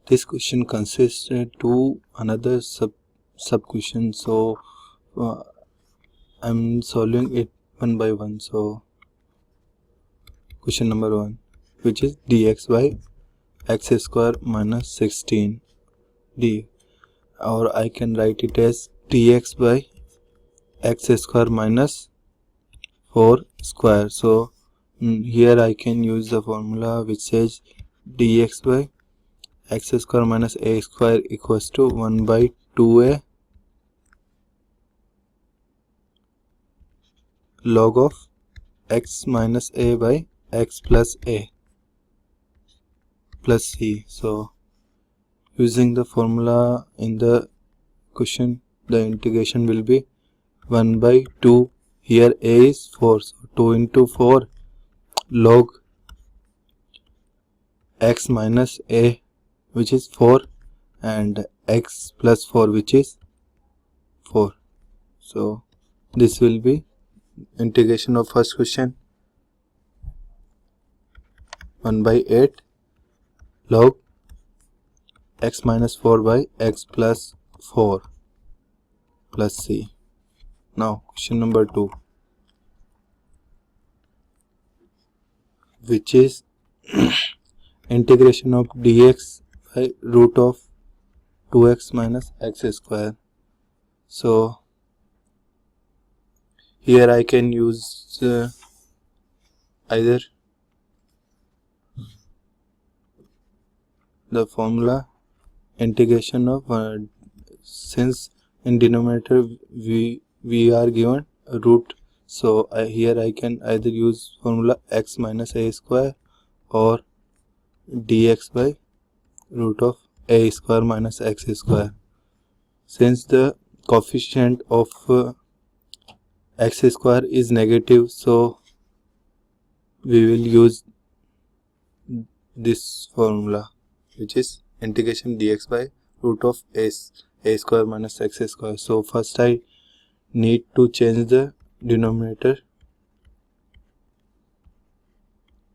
this question consists to another sub question, so I'm solving it one by one. So question number 1, which is dx by x square minus 16 d, or I can write it as dx by x square minus 4 square. So here I can use the formula which says dx by x square minus a square equals to 1 by 2a log of x minus a by x plus a plus c. So using the formula in the question, the integration will be 1 by 2. Here a is 4, so 2 into 4 log x minus a, which is 4, and x plus 4, which is 4. So this will be integration of first question, 1 by 8 log x minus 4 by x plus 4 plus c. Now question number 2, which is integration of dx by root of 2x minus x square. So here I can use either the formula integration of since in denominator we are given root, so here I can either use formula x minus a square or dx by root of a square minus x square. Since the coefficient of x square is negative, so we will use this formula, which is integration dx by root of a square minus x square. So first I need to change the denominator,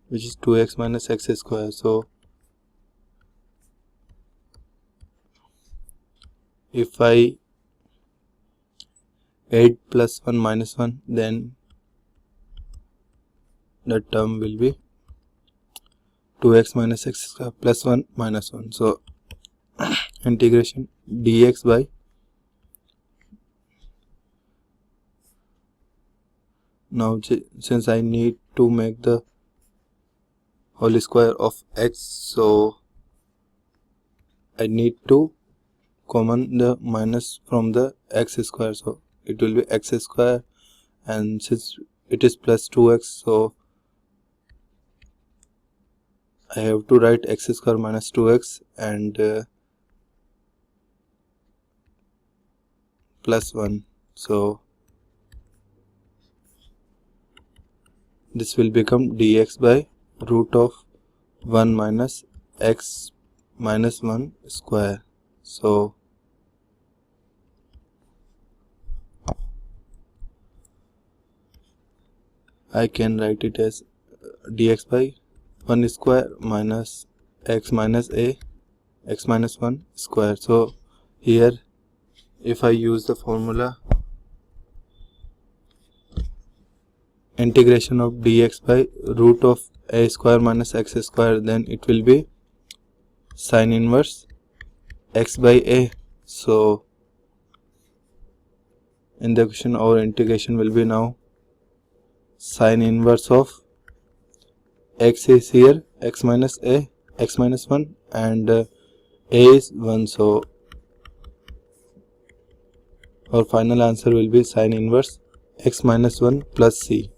which is 2x minus x square. So if I add plus 1 minus 1, then the term will be 2x minus x square plus 1 minus 1. So integration dx by now, since I need to make the whole square of x, so I need to common the minus from the x square, so it will be x square, and since it is plus 2x, so I have to write x square minus 2x and plus 1. So this will become dx by root of 1 minus x minus 1 square. So I can write it as dx by 1 square minus x minus a x minus 1 square. So here if I use the formula integration of dx by root of a square minus x square, then it will be sin inverse x by a. So in the question our integration will be now sin inverse of x is here x minus a x minus 1 and a is 1, so our final answer will be sin inverse x minus 1 plus c.